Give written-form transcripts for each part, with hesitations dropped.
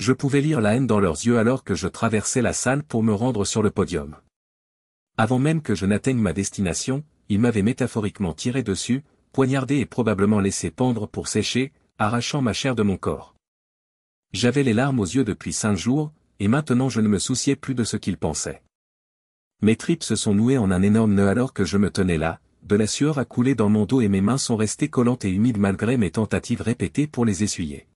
Je pouvais lire la haine dans leurs yeux alors que je traversais la salle pour me rendre sur le podium. Avant même que je n'atteigne ma destination, ils m'avaient métaphoriquement tiré dessus, poignardé et probablement laissé pendre pour sécher, arrachant ma chair de mon corps. J'avais les larmes aux yeux depuis 5 jours, et maintenant je ne me souciais plus de ce qu'ils pensaient. Mes tripes se sont nouées en un énorme nœud alors que je me tenais là, de la sueur a coulé dans mon dos et mes mains sont restées collantes et humides malgré mes tentatives répétées pour les essuyer.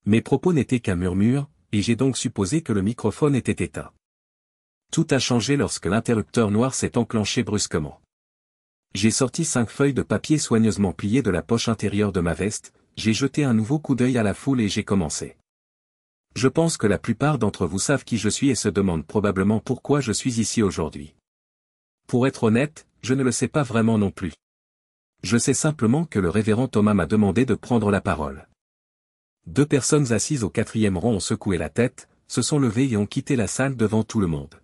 Mes propos n'étaient qu'un murmure, et j'ai donc supposé que le microphone était éteint. Tout a changé lorsque l'interrupteur noir s'est enclenché brusquement. J'ai sorti 5 feuilles de papier soigneusement pliées de la poche intérieure de ma veste, j'ai jeté un nouveau coup d'œil à la foule et j'ai commencé. Je pense que la plupart d'entre vous savent qui je suis et se demandent probablement pourquoi je suis ici aujourd'hui. Pour être honnête, je ne le sais pas vraiment non plus. Je sais simplement que le révérend Thomas m'a demandé de prendre la parole. 2 personnes assises au 4e rang ont secoué la tête, se sont levées et ont quitté la salle devant tout le monde.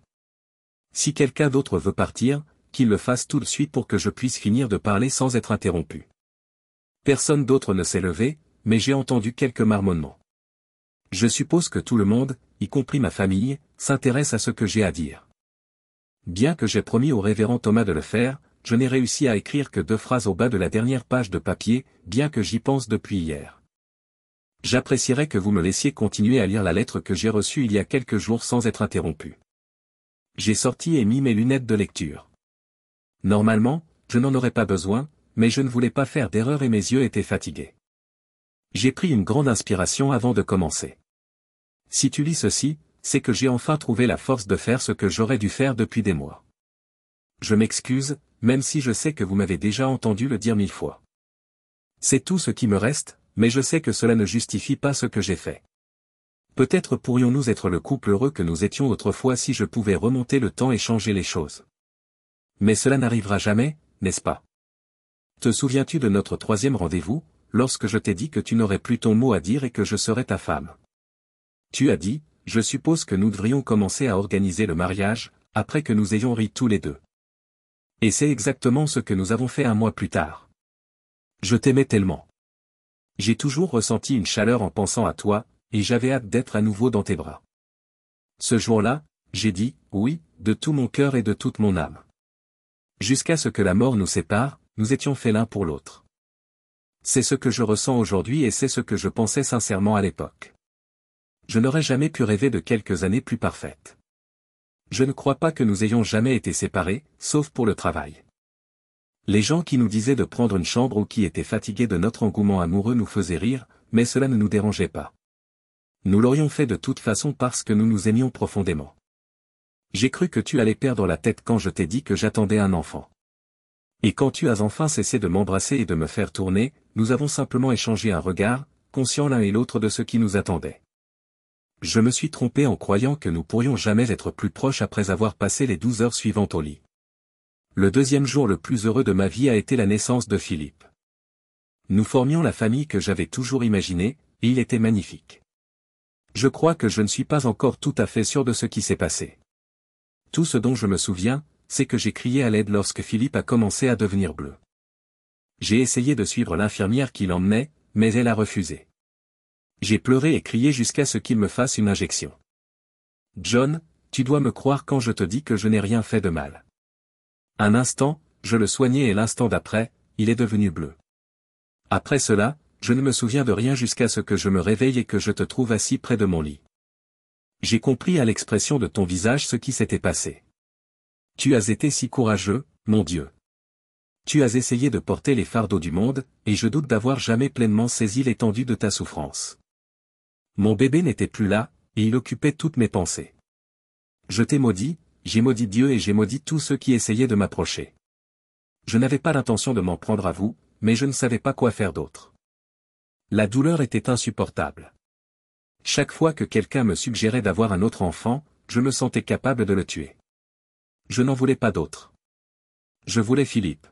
Si quelqu'un d'autre veut partir, qu'il le fasse tout de suite pour que je puisse finir de parler sans être interrompu. Personne d'autre ne s'est levé, mais j'ai entendu quelques marmonnements. Je suppose que tout le monde, y compris ma famille, s'intéresse à ce que j'ai à dire. Bien que j'ai promis au révérend Thomas de le faire, je n'ai réussi à écrire que 2 phrases au bas de la dernière page de papier, bien que j'y pense depuis hier. J'apprécierais que vous me laissiez continuer à lire la lettre que j'ai reçue il y a quelques jours sans être interrompu. J'ai sorti et mis mes lunettes de lecture. Normalement, je n'en aurais pas besoin, mais je ne voulais pas faire d'erreur et mes yeux étaient fatigués. J'ai pris une grande inspiration avant de commencer. Si tu lis ceci, c'est que j'ai enfin trouvé la force de faire ce que j'aurais dû faire depuis des mois. Je m'excuse, même si je sais que vous m'avez déjà entendu le dire 1000 fois. C'est tout ce qui me reste, mais je sais que cela ne justifie pas ce que j'ai fait. Peut-être pourrions-nous être le couple heureux que nous étions autrefois si je pouvais remonter le temps et changer les choses. Mais cela n'arrivera jamais, n'est-ce pas? Te souviens-tu de notre 3e rendez-vous, lorsque je t'ai dit que tu n'aurais plus ton mot à dire et que je serais ta femme? Tu as dit, je suppose que nous devrions commencer à organiser le mariage, après que nous ayons ri tous les 2. Et c'est exactement ce que nous avons fait un mois plus tard. Je t'aimais tellement. J'ai toujours ressenti une chaleur en pensant à toi, et j'avais hâte d'être à nouveau dans tes bras. Ce jour-là, j'ai dit, oui, de tout mon cœur et de toute mon âme. Jusqu'à ce que la mort nous sépare, nous étions faits l'un pour l'autre. C'est ce que je ressens aujourd'hui et c'est ce que je pensais sincèrement à l'époque. Je n'aurais jamais pu rêver de quelques années plus parfaites. Je ne crois pas que nous ayons jamais été séparés, sauf pour le travail. Les gens qui nous disaient de prendre une chambre ou qui étaient fatigués de notre engouement amoureux nous faisaient rire, mais cela ne nous dérangeait pas. Nous l'aurions fait de toute façon parce que nous nous aimions profondément. J'ai cru que tu allais perdre la tête quand je t'ai dit que j'attendais un enfant. Et quand tu as enfin cessé de m'embrasser et de me faire tourner, nous avons simplement échangé un regard, conscients l'un et l'autre de ce qui nous attendait. Je me suis trompé en croyant que nous pourrions jamais être plus proches après avoir passé les 12 heures suivantes au lit. Le 2e jour le plus heureux de ma vie a été la naissance de Philippe. Nous formions la famille que j'avais toujours imaginée, et il était magnifique. Je crois que je ne suis pas encore tout à fait sûr de ce qui s'est passé. Tout ce dont je me souviens, c'est que j'ai crié à l'aide lorsque Philippe a commencé à devenir bleu. J'ai essayé de suivre l'infirmière qui l'emmenait, mais elle a refusé. J'ai pleuré et crié jusqu'à ce qu'il me fasse une injection. John, tu dois me croire quand je te dis que je n'ai rien fait de mal. Un instant, je le soignais et l'instant d'après, il est devenu bleu. Après cela, je ne me souviens de rien jusqu'à ce que je me réveille et que je te trouve assis près de mon lit. J'ai compris à l'expression de ton visage ce qui s'était passé. Tu as été si courageux, mon Dieu. Tu as essayé de porter les fardeaux du monde, et je doute d'avoir jamais pleinement saisi l'étendue de ta souffrance. Mon bébé n'était plus là, et il occupait toutes mes pensées. Je t'ai maudit, j'ai maudit Dieu et j'ai maudit tous ceux qui essayaient de m'approcher. Je n'avais pas l'intention de m'en prendre à vous, mais je ne savais pas quoi faire d'autre. La douleur était insupportable. Chaque fois que quelqu'un me suggérait d'avoir un autre enfant, je me sentais capable de le tuer. Je n'en voulais pas d'autre. Je voulais Philippe.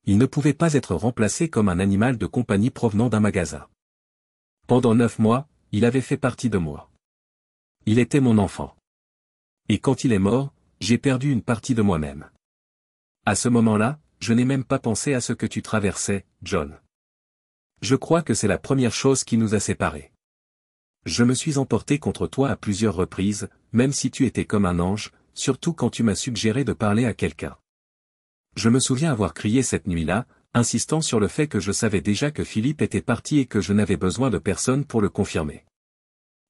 Il ne pouvait pas être remplacé comme un animal de compagnie provenant d'un magasin. Pendant 9 mois, il avait fait partie de moi. Il était mon enfant. Et quand il est mort, j'ai perdu une partie de moi-même. À ce moment-là, je n'ai même pas pensé à ce que tu traversais, John. Je crois que c'est la première chose qui nous a séparés. Je me suis emporté contre toi à plusieurs reprises, même si tu étais comme un ange, surtout quand tu m'as suggéré de parler à quelqu'un. Je me souviens avoir crié cette nuit-là, insistant sur le fait que je savais déjà que Philippe était parti et que je n'avais besoin de personne pour le confirmer.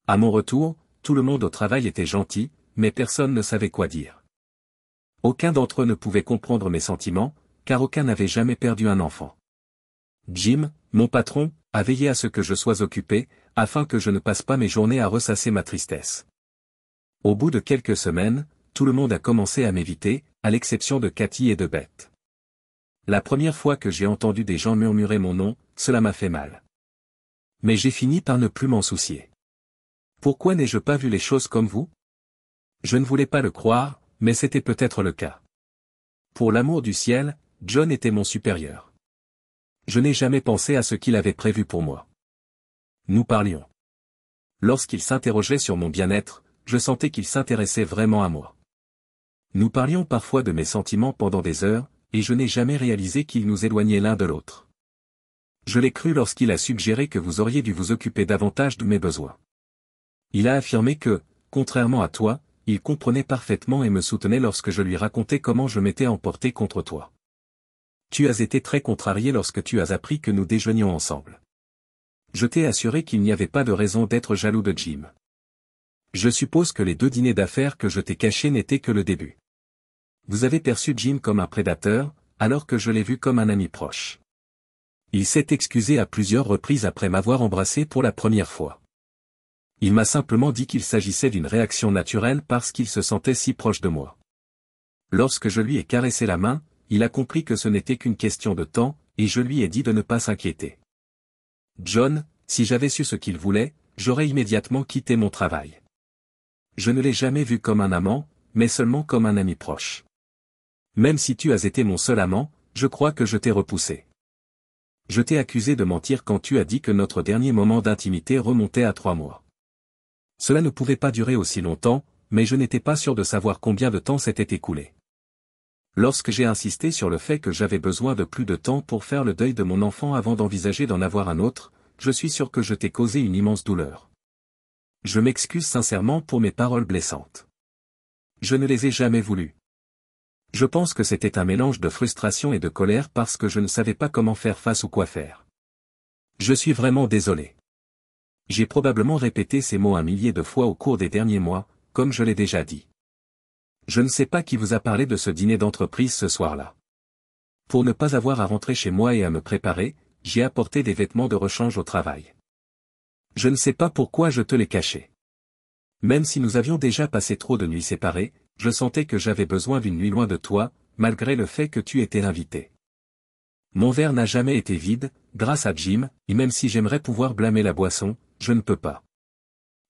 À mon retour, tout le monde au travail était gentil, mais personne ne savait quoi dire. Aucun d'entre eux ne pouvait comprendre mes sentiments, car aucun n'avait jamais perdu un enfant. Jim, mon patron, a veillé à ce que je sois occupé, afin que je ne passe pas mes journées à ressasser ma tristesse. Au bout de quelques semaines, tout le monde a commencé à m'éviter, à l'exception de Cathy et de Beth. La première fois que j'ai entendu des gens murmurer mon nom, cela m'a fait mal. Mais j'ai fini par ne plus m'en soucier. Pourquoi n'ai-je pas vu les choses comme vous? Je ne voulais pas le croire, mais c'était peut-être le cas. Pour l'amour du ciel, John était mon supérieur. Je n'ai jamais pensé à ce qu'il avait prévu pour moi. Nous parlions. Lorsqu'il s'interrogeait sur mon bien-être, je sentais qu'il s'intéressait vraiment à moi. Nous parlions parfois de mes sentiments pendant des heures, et je n'ai jamais réalisé qu'ils nous éloignaient l'un de l'autre. Je l'ai cru lorsqu'il a suggéré que vous auriez dû vous occuper davantage de mes besoins. Il a affirmé que, contrairement à toi, il comprenait parfaitement et me soutenait lorsque je lui racontais comment je m'étais emporté contre toi. Tu as été très contrarié lorsque tu as appris que nous déjeunions ensemble. Je t'ai assuré qu'il n'y avait pas de raison d'être jaloux de Jim. Je suppose que les 2 dîners d'affaires que je t'ai cachés n'étaient que le début. Vous avez perçu Jim comme un prédateur, alors que je l'ai vu comme un ami proche. Il s'est excusé à plusieurs reprises après m'avoir embrassé pour la première fois. Il m'a simplement dit qu'il s'agissait d'une réaction naturelle parce qu'il se sentait si proche de moi. Lorsque je lui ai caressé la main, il a compris que ce n'était qu'une question de temps, et je lui ai dit de ne pas s'inquiéter. John, si j'avais su ce qu'il voulait, j'aurais immédiatement quitté mon travail. Je ne l'ai jamais vu comme un amant, mais seulement comme un ami proche. Même si tu as été mon seul amant, je crois que je t'ai repoussé. Je t'ai accusé de mentir quand tu as dit que notre dernier moment d'intimité remontait à 3 mois. Cela ne pouvait pas durer aussi longtemps, mais je n'étais pas sûr de savoir combien de temps s'était écoulé. Lorsque j'ai insisté sur le fait que j'avais besoin de plus de temps pour faire le deuil de mon enfant avant d'envisager d'en avoir un autre, je suis sûr que je t'ai causé une immense douleur. Je m'excuse sincèrement pour mes paroles blessantes. Je ne les ai jamais voulues. Je pense que c'était un mélange de frustration et de colère parce que je ne savais pas comment faire face ou quoi faire. Je suis vraiment désolé. J'ai probablement répété ces mots 1 millier de fois au cours des derniers mois, comme je l'ai déjà dit. Je ne sais pas qui vous a parlé de ce dîner d'entreprise ce soir-là. Pour ne pas avoir à rentrer chez moi et à me préparer, j'ai apporté des vêtements de rechange au travail. Je ne sais pas pourquoi je te les cachais. Même si nous avions déjà passé trop de nuits séparées, je sentais que j'avais besoin d'une nuit loin de toi, malgré le fait que tu étais l'invité. Mon verre n'a jamais été vide, grâce à Jim, et même si j'aimerais pouvoir blâmer la boisson, je ne peux pas.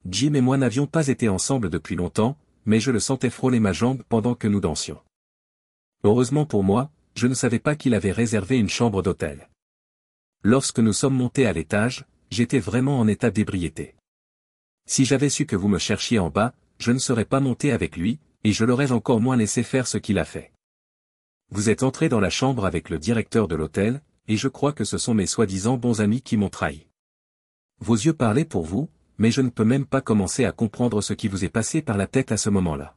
Jim et moi n'avions pas été ensemble depuis longtemps, mais je le sentais frôler ma jambe pendant que nous dansions. Heureusement pour moi, je ne savais pas qu'il avait réservé une chambre d'hôtel. Lorsque nous sommes montés à l'étage, j'étais vraiment en état d'ébriété. Si j'avais su que vous me cherchiez en bas, je ne serais pas monté avec lui, et je l'aurais encore moins laissé faire ce qu'il a fait. Vous êtes entré dans la chambre avec le directeur de l'hôtel, et je crois que ce sont mes soi-disant bons amis qui m'ont trahi. Vos yeux parlaient pour vous, mais je ne peux même pas commencer à comprendre ce qui vous est passé par la tête à ce moment-là.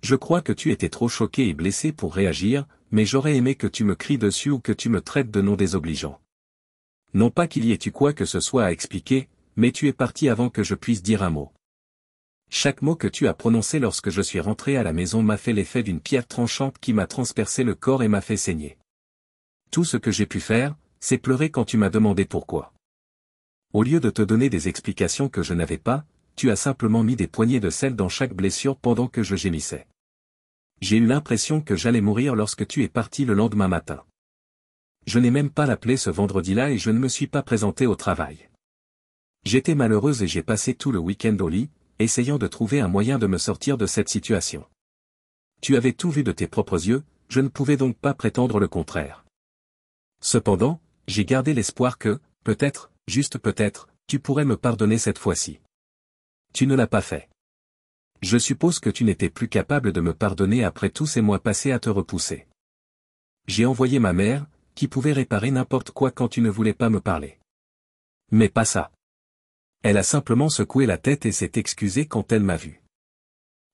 Je crois que tu étais trop choqué et blessé pour réagir, mais j'aurais aimé que tu me cries dessus ou que tu me traites de noms désobligeants. Non pas qu'il y ait eu quoi que ce soit à expliquer, mais tu es parti avant que je puisse dire un mot. Chaque mot que tu as prononcé lorsque je suis rentré à la maison m'a fait l'effet d'une pierre tranchante qui m'a transpercé le corps et m'a fait saigner. Tout ce que j'ai pu faire, c'est pleurer quand tu m'as demandé pourquoi. Au lieu de te donner des explications que je n'avais pas, tu as simplement mis des poignées de sel dans chaque blessure pendant que je gémissais. J'ai eu l'impression que j'allais mourir lorsque tu es parti le lendemain matin. Je n'ai même pas appelé ce vendredi-là et je ne me suis pas présenté au travail. J'étais malheureuse et j'ai passé tout le week-end au lit, essayant de trouver un moyen de me sortir de cette situation. Tu avais tout vu de tes propres yeux, je ne pouvais donc pas prétendre le contraire. Cependant, j'ai gardé l'espoir que, peut-être, juste peut-être, tu pourrais me pardonner cette fois-ci. Tu ne l'as pas fait. Je suppose que tu n'étais plus capable de me pardonner après tous ces mois passés à te repousser. J'ai envoyé ma mère, qui pouvait réparer n'importe quoi quand tu ne voulais pas me parler. Mais pas ça. Elle a simplement secoué la tête et s'est excusée quand elle m'a vu.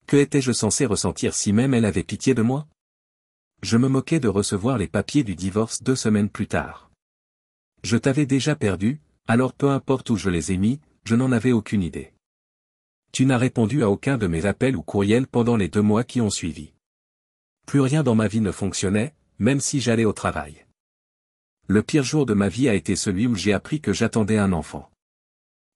Que étais-je censé ressentir si même elle avait pitié de moi? Je me moquais de recevoir les papiers du divorce 2 semaines plus tard. Je t'avais déjà perdu, alors peu importe où je les ai mis, je n'en avais aucune idée. Tu n'as répondu à aucun de mes appels ou courriels pendant les 2 mois qui ont suivi. Plus rien dans ma vie ne fonctionnait, même si j'allais au travail. Le pire jour de ma vie a été celui où j'ai appris que j'attendais un enfant.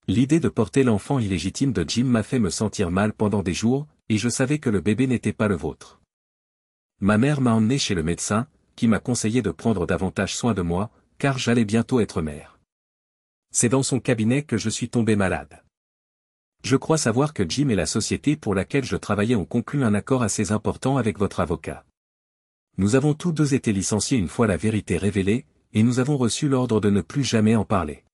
L'idée de porter l'enfant illégitime de Jim m'a fait me sentir mal pendant des jours, et je savais que le bébé n'était pas le vôtre. Ma mère m'a emmené chez le médecin, qui m'a conseillé de prendre davantage soin de moi, car j'allais bientôt être mère. C'est dans son cabinet que je suis tombé malade. Je crois savoir que Jim et la société pour laquelle je travaillais ont conclu un accord assez important avec votre avocat. Nous avons tous deux été licenciés une fois la vérité révélée, et nous avons reçu l'ordre de ne plus jamais en parler.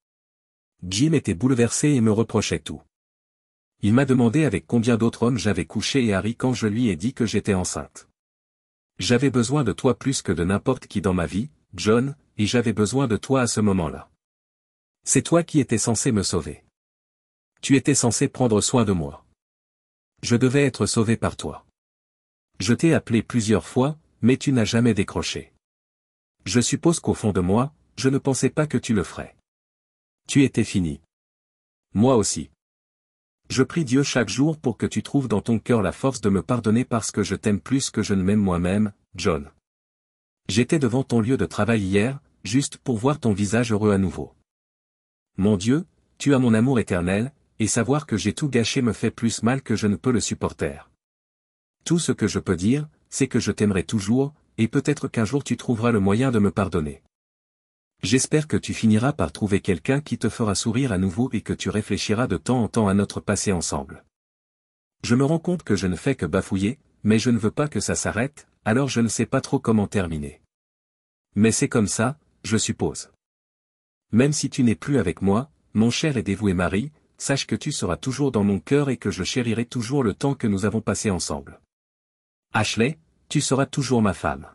Jim était bouleversé et me reprochait tout. Il m'a demandé avec combien d'autres hommes j'avais couché et Harry quand je lui ai dit que j'étais enceinte. J'avais besoin de toi plus que de n'importe qui dans ma vie, John, et j'avais besoin de toi à ce moment-là. C'est toi qui étais censé me sauver. Tu étais censé prendre soin de moi. Je devais être sauvé par toi. Je t'ai appelé plusieurs fois, mais tu n'as jamais décroché. Je suppose qu'au fond de moi, je ne pensais pas que tu le ferais. Tu étais fini. Moi aussi. Je prie Dieu chaque jour pour que tu trouves dans ton cœur la force de me pardonner parce que je t'aime plus que je ne m'aime moi-même, John. J'étais devant ton lieu de travail hier, juste pour voir ton visage heureux à nouveau. Mon Dieu, tu as mon amour éternel, et savoir que j'ai tout gâché me fait plus mal que je ne peux le supporter. Tout ce que je peux dire, c'est que je t'aimerai toujours, et peut-être qu'un jour tu trouveras le moyen de me pardonner. J'espère que tu finiras par trouver quelqu'un qui te fera sourire à nouveau et que tu réfléchiras de temps en temps à notre passé ensemble. Je me rends compte que je ne fais que bafouiller, mais je ne veux pas que ça s'arrête, alors je ne sais pas trop comment terminer. Mais c'est comme ça, je suppose. Même si tu n'es plus avec moi, mon cher et dévoué mari, sache que tu seras toujours dans mon cœur et que je chérirai toujours le temps que nous avons passé ensemble. Ashley, tu seras toujours ma femme.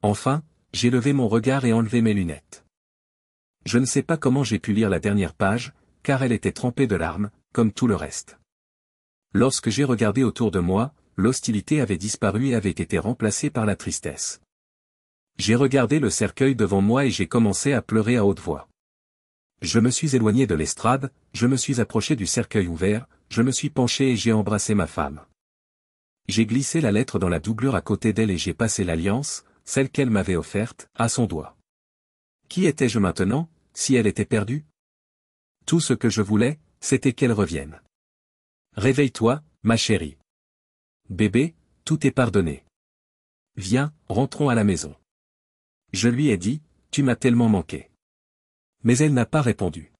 Enfin, j'ai levé mon regard et enlevé mes lunettes. Je ne sais pas comment j'ai pu lire la dernière page, car elle était trempée de larmes, comme tout le reste. Lorsque j'ai regardé autour de moi, l'hostilité avait disparu et avait été remplacée par la tristesse. J'ai regardé le cercueil devant moi et j'ai commencé à pleurer à haute voix. Je me suis éloigné de l'estrade, je me suis approché du cercueil ouvert, je me suis penché et j'ai embrassé ma femme. J'ai glissé la lettre dans la doublure à côté d'elle et j'ai passé l'alliance, celle qu'elle m'avait offerte, à son doigt. Qui étais-je maintenant, si elle était perdue? Tout ce que je voulais, c'était qu'elle revienne. Réveille-toi, ma chérie. Bébé, tout est pardonné. Viens, rentrons à la maison. Je lui ai dit, tu m'as tellement manqué. Mais elle n'a pas répondu.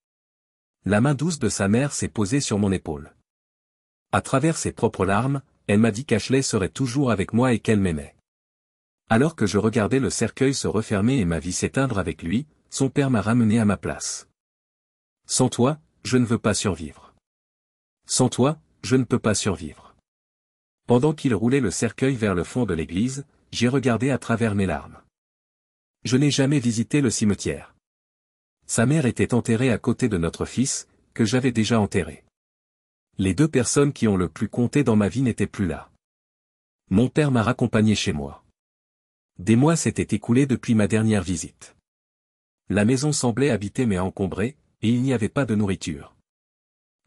La main douce de sa mère s'est posée sur mon épaule. À travers ses propres larmes, elle m'a dit qu'Ashley serait toujours avec moi et qu'elle m'aimait. Alors que je regardais le cercueil se refermer et ma vie s'éteindre avec lui, son père m'a ramené à ma place. Sans toi, je ne veux pas survivre. Sans toi, je ne peux pas survivre. Pendant qu'il roulait le cercueil vers le fond de l'église, j'ai regardé à travers mes larmes. Je n'ai jamais visité le cimetière. Sa mère était enterrée à côté de notre fils, que j'avais déjà enterré. Les 2 personnes qui ont le plus compté dans ma vie n'étaient plus là. Mon père m'a raccompagné chez moi. Des mois s'étaient écoulés depuis ma dernière visite. La maison semblait habitée mais encombrée, et il n'y avait pas de nourriture.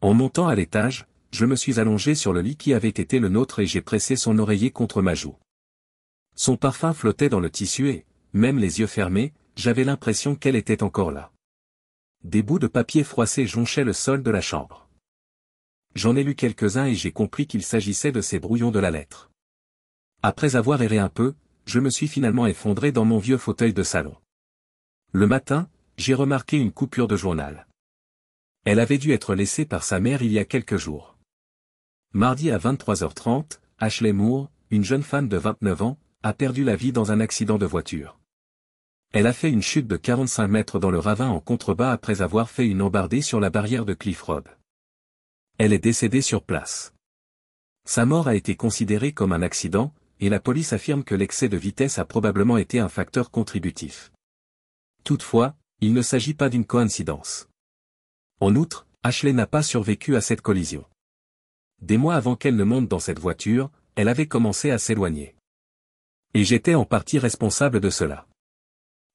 En montant à l'étage, je me suis allongé sur le lit qui avait été le nôtre et j'ai pressé son oreiller contre ma joue. Son parfum flottait dans le tissu et, même les yeux fermés, j'avais l'impression qu'elle était encore là. Des bouts de papier froissé jonchaient le sol de la chambre. J'en ai lu quelques-uns et j'ai compris qu'il s'agissait de ces brouillons de la lettre. Après avoir erré un peu, je me suis finalement effondré dans mon vieux fauteuil de salon. Le matin, j'ai remarqué une coupure de journal. Elle avait dû être laissée par sa mère il y a quelques jours. Mardi à 23h30, Ashley Moore, une jeune femme de 29 ans, a perdu la vie dans un accident de voiture. Elle a fait une chute de 45 mètres dans le ravin en contrebas après avoir fait une embardée sur la barrière de Cliff Road. Elle est décédée sur place. Sa mort a été considérée comme un accident, et la police affirme que l'excès de vitesse a probablement été un facteur contributif. Toutefois, il ne s'agit pas d'une coïncidence. En outre, Ashley n'a pas survécu à cette collision. Des mois avant qu'elle ne monte dans cette voiture, elle avait commencé à s'éloigner. Et j'étais en partie responsable de cela.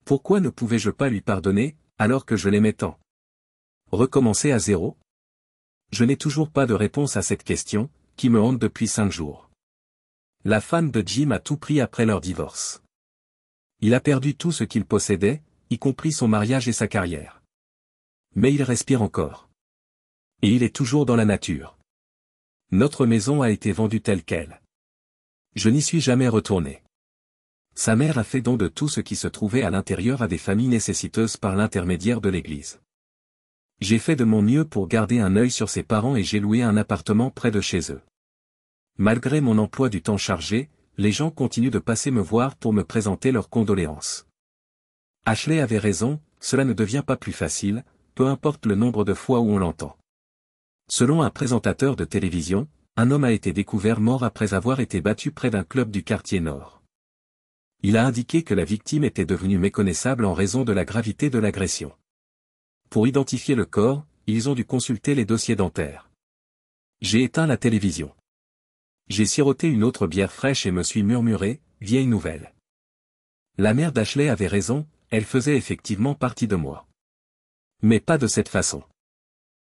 Pourquoi ne pouvais-je pas lui pardonner, alors que je l'aimais tant? Recommencer à zéro? Je n'ai toujours pas de réponse à cette question, qui me hante depuis 5 jours. La femme de Jim a tout pris après leur divorce. Il a perdu tout ce qu'il possédait, y compris son mariage et sa carrière. Mais il respire encore. Et il est toujours dans la nature. Notre maison a été vendue telle qu'elle. Je n'y suis jamais retourné. Sa mère a fait don de tout ce qui se trouvait à l'intérieur à des familles nécessiteuses par l'intermédiaire de l'Église. J'ai fait de mon mieux pour garder un œil sur ses parents et j'ai loué un appartement près de chez eux. Malgré mon emploi du temps chargé, les gens continuent de passer me voir pour me présenter leurs condoléances. Ashley avait raison, cela ne devient pas plus facile, peu importe le nombre de fois où on l'entend. Selon un présentateur de télévision, un homme a été découvert mort après avoir été battu près d'un club du quartier nord. Il a indiqué que la victime était devenue méconnaissable en raison de la gravité de l'agression. Pour identifier le corps, ils ont dû consulter les dossiers dentaires. J'ai éteint la télévision. J'ai siroté une autre bière fraîche et me suis murmuré, vieille nouvelle. La mère d'Ashley avait raison, elle faisait effectivement partie de moi. Mais pas de cette façon.